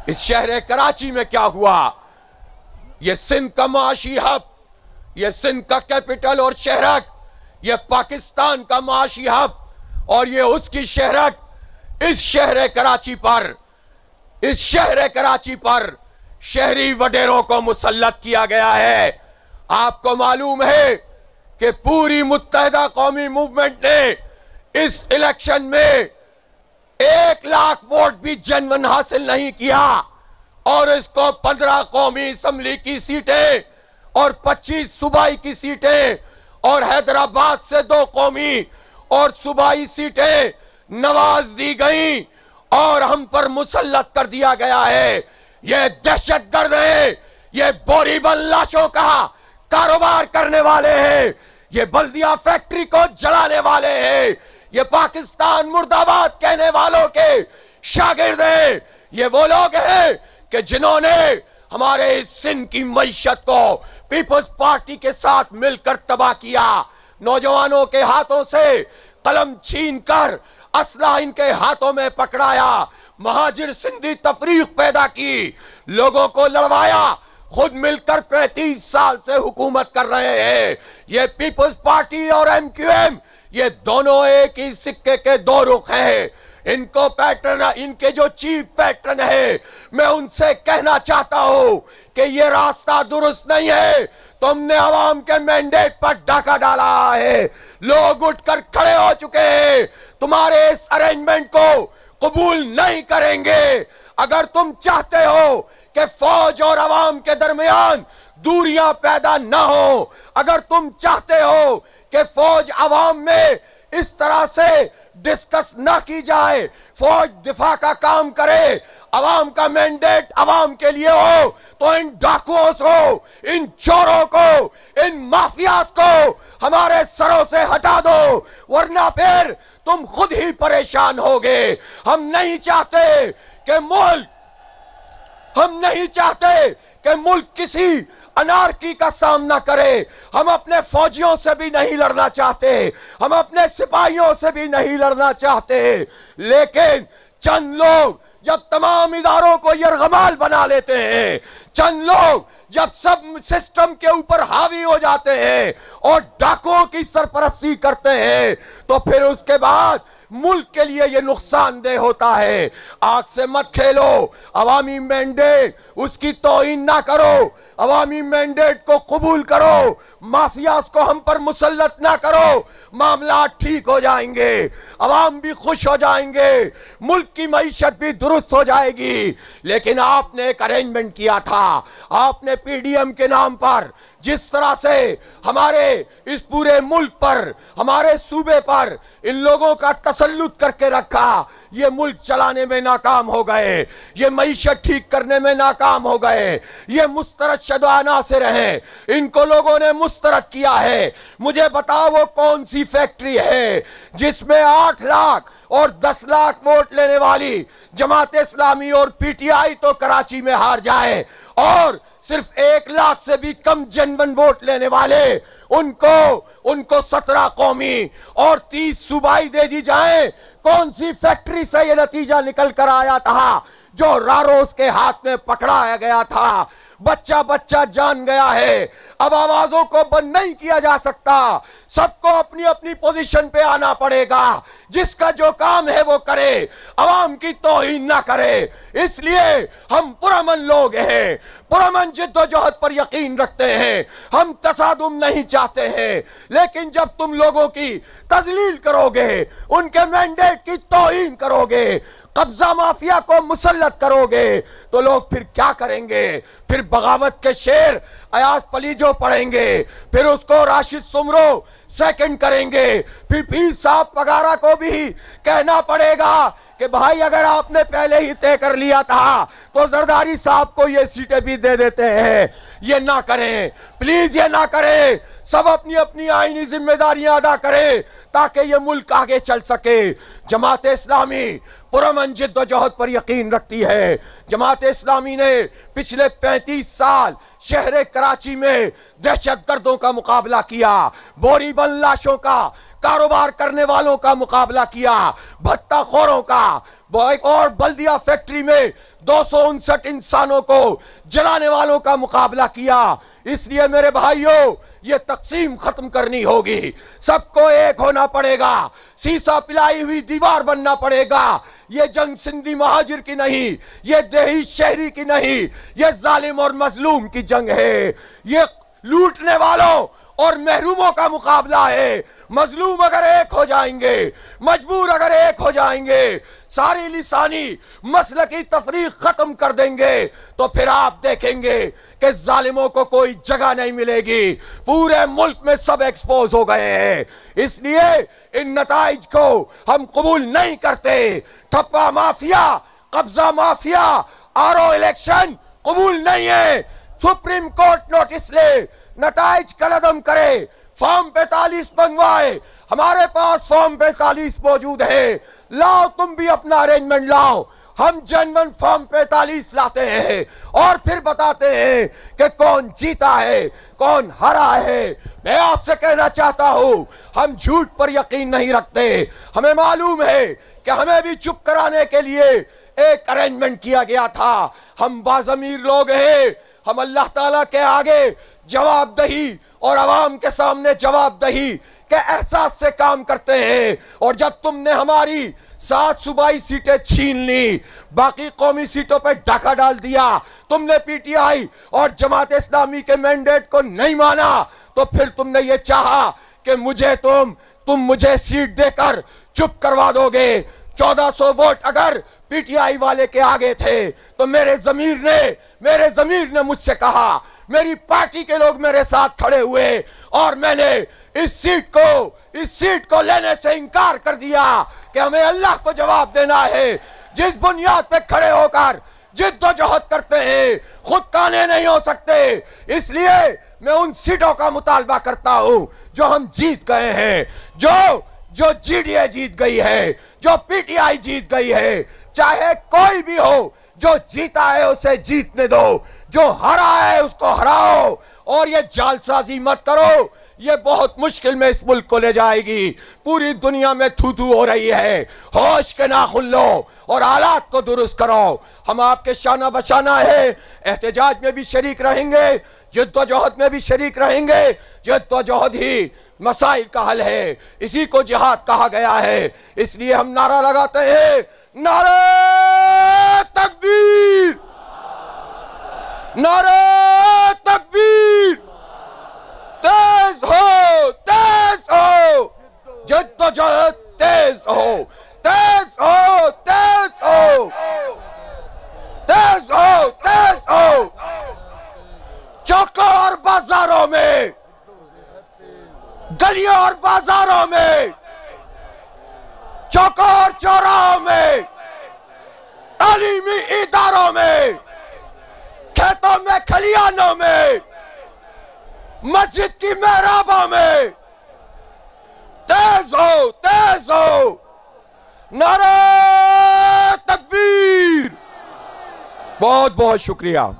इस शहर कराची में क्या हुआ? ये सिंध का माशी हब, ये सिंध का कैपिटल और शहरक, ये पाकिस्तान का माशी हब और ये उसकी शहरक। इस शहर कराची पर शहरी वडेरों को मुसल्लत किया गया है। आपको मालूम है कि पूरी मुत्तहिदा कौमी मूवमेंट ने इस इलेक्शन में 1 लाख वोट भी जेन्युइन हासिल नहीं किया और इसको 15 कौमी असम्बली की सीटें और 25 सूबाई की सीटें और हैदराबाद से 2 कौमी और सूबाई सीटें नवाज दी गई और हम पर मुसल्लत कर दिया गया है। ये दहशतगर्द है, ये बोरीबंद लाशों का कारोबार करने वाले हैं, ये बल्दिया फैक्ट्री को जलाने वाले हैं, ये पाकिस्तान मुर्दाबाद कहने वालों के शागिर्द हैं। ये वो लोग हैं कि जिन्होंने हमारे सिंध की मईशत को पीपल्स पार्टी के साथ मिलकर तबाह किया। नौजवानों के हाथों से कलम छीनकर असला इनके हाथों में पकड़ाया, महाजिर सिंधी तफरीक पैदा की, लोगों को लड़वाया, खुद मिलकर 35 साल से हुकूमत कर रहे हैं। ये पीपल्स पार्टी और MQM ये दोनों एक ही सिक्के के 2 रुख हैं। इनको पैटर्न, इनके जो चीफ पैटर्न है, मैं उनसे कहना चाहता हूं कि ये रास्ता दुरुस्त नहीं है। तुमने आवाम के मैंडेट पर डाका डाला है, लोग उठकर खड़े हो चुके हैं, तुम्हारे इस अरेंजमेंट को कबूल नहीं करेंगे। अगर तुम चाहते हो कि फौज और आवाम के दरमियान दूरियां पैदा ना हो, अगर तुम चाहते हो कि फौज आवाम में इस तरह से डिस्कस ना की जाए, फौज दिफा का काम करे, आवाम का मैंडेट आवाम के लिए हो, तो इन डाकुओं को, इन चोरों को, इन माफियाज को हमारे सरों से हटा दो, वरना फिर तुम खुद ही परेशान होगे। हम नहीं चाहते कि मुल्क किसी अनारकी का सामना करे। हम अपने फौजियों से भी नहीं लड़ना चाहते, हम अपने सिपाहियों से भी नहीं लड़ना चाहते, लेकिन चंद लोग जब तमाम इदारों को यरगमाल बना लेते हैं, चंद लोग जब सब सिस्टम के ऊपर हावी हो जाते हैं और डाकुओं की सरपरस्ती करते हैं, तो फिर उसके बाद मुल्क के लिए यह नुकसानदेह होता है। आग से मत खेलो, अवामी मैंडेट उसकी तौहीन ना करो, अवामी मैंडेट को कबूल करो, माफियाज को हम पर मुसल्लत ना करो, मामला ठीक हो जाएंगे, अवाम भी खुश हो जाएंगे, मुल्क की मईशत भी दुरुस्त हो जाएगी। लेकिन आपने एक अरेंजमेंट किया था, आपने PDM के नाम पर जिस तरह से हमारे इस पूरे मुल्क पर, हमारे सूबे पर इन लोगों का तसल्लुत करके रखा, ये मुल्क चलाने में नाकाम हो गए, ये मईशत ठीक करने में नाकाम हो गए, ये मुस्तरद शदवाना से रहे, इनको लोगों ने मुस्तरद किया है। मुझे बताओ वो कौन सी फैक्ट्री है जिसमें 8 लाख और 10 लाख वोट लेने वाली जमात इस्लामी और PTI तो कराची में हार जाए और सिर्फ 1 लाख से भी कम जेन्युइन वोट लेने वाले उनको 17 कौमी और 30 सूबाई दे दी जाए। कौन सी फैक्ट्री से ये नतीजा निकल कर आया था जो रारोस के हाथ में पकड़ाया गया था? बच्चा बच्चा जान गया है, अब आवाजों को बंद नहीं किया जा सकता, सबको अपनी अपनी पोजीशन पे आना पड़ेगा, जिसका जो काम है वो करे, आवाम की तौहीन ना करे। इसलिए हम पुरअमन लोग हैं, पुरअमन जिद्दोजहद पर यकीन रखते हैं, हम तसादुम नहीं चाहते हैं, लेकिन जब तुम लोगों की तजलील करोगे, उनके मैंडेट की तौहीन करोगे, कब्जा माफिया को मुसल्लत करोगे, तो लोग फिर क्या करेंगे? फिर बगावत के शेर अयाज पलीजो पढ़ेंगे, फिर उसको राशिद सुमरो सेकंड करेंगे, फिर पीर साहब पगारा को भी कहना पड़ेगा कि भाई अगर आपने पहले ही तय कर लिया था तो जरदारी साहब को ये सीटें भी दे देते हैं। ये ना करें प्लीज, ये ना करें, सब अपनी अपनी आईनी जिम्मेदारियां अदा करें ताकि ये मुल्क आगे चल सके। जमात इस्लामी पुरअमन जिद्दोजहद पर यकीन रखती है। जमात इस्लामी ने पिछले 35 साल शहर कराची में दहशतगर्दों का मुकाबला किया, बोरीबंद लाशों का कारोबार करने वालों का मुकाबला किया, भत्ताखोरों का, और बल्दिया फैक्ट्री में 259 इंसानों को जलाने वालों का मुकाबला किया। इसलिए मेरे भाइयों, ये तकसीम खत्म करनी होगी, सबको एक होना पड़ेगा, सीसा पिलाई हुई दीवार बनना पड़ेगा। ये जंग सिंधी महाजिर की नहीं, ये देही शहरी की नहीं, ये जालिम और मजलूम की जंग है। ये लूटने वालों और महरूमों का मुकाबला है। मजलूम अगर एक हो जाएंगे, मजबूर अगर एक हो जाएंगे, सारी लिसानी मसलकी तफरीक खत्म कर देंगे, तो फिर आप देखेंगे कि जालिमों को कोई जगह नहीं मिलेगी। पूरे मुल्क में सब एक्सपोज हो गए हैं। इसलिए इन नताइज को हम कबूल नहीं करते। ठप्पा माफिया, कब्जा माफिया, आरओ इलेक्शन कबूल नहीं है। सुप्रीम कोर्ट नोटिस ले, नताइज कलअदम करे, फॉर्म 45 मंगवाए। हमारे पास फॉर्म 45 मौजूद है, लाओ तुम भी अपना अरेंजमेंट लाओ। हम जनवन फॉर्म 45 लाते हैं और फिर बताते हैं कि कौन जीता है, कौन हरा है। मैं आपसे कहना चाहता हूं, हम झूठ पर यकीन नहीं रखते। हमें मालूम है कि हमें भी चुप कराने के लिए एक अरेंजमेंट किया गया था। हम बाज़मीर लोग हैं, हम अल्लाह ताला के आगे जवाबदही और अवाम के सामने जवाबदही के एहसास से काम करते हैं। और जब तुमने हमारी 7 सूबाई सीटें छीन ली, बाकी कौमी सीटों पर डाका डाल दिया, तुमने पीटीआई और जमात इस्लामी के मैंडेट को नहीं माना, तो फिर तुमने ये चाहा कि मुझे तुम मुझे सीट देकर चुप करवा दोगे। 1400 वोट अगर पीटीआई वाले के आगे थे, तो मेरे जमीर ने मुझसे कहा, मेरी पार्टी के लोग मेरे साथ खड़े हुए और मैंने इस सीट को लेने से इनकार कर दिया कि हमें अल्लाह को जवाब देना है। जिस बुनियाद पे खड़े होकर जिद्दोजहद करते हैं, खुद काने नहीं हो सकते। इसलिए मैं उन सीटों का मुतालबा करता हूं जो हम जीत गए हैं, जो जीडीए जीत गई है, जो पीटीआई जीत गई है। चाहे कोई भी हो, जो जीता है उसे जीतने दो, जो हरा है उसको हराओ। और ये जालसाजी मत करो, ये बहुत मुश्किल में इस मुल्क को ले जाएगी। पूरी दुनिया में थू थू हो रही है। होश के नाखुन लो और हालात को दुरुस्त करो। हम आपके शाना बशाना है, एहतजाज में भी शरीक रहेंगे, जिद्दोजहद में भी शरीक रहेंगे। जिद्दोजहद ही मसाइल का हल है, इसी को जिहाद कहा गया है। इसलिए हम नारा लगाते हैं, नारे तकबीर, नारे तकबीर, तेज हो, तेज हो, जिद्दोजहद तेज हो, तेज हो, तेज हो, तेज हो, तेज हो। चौकों और बाजारों में, गलियों और बाजारों में, चौकों और चौराहों में, तालीमी इदारों में, खेतों में, खलियानों में, मस्जिद की मेहराबों में, तेज हो, तेज हो, नारे तकबीर। बहुत बहुत शुक्रिया।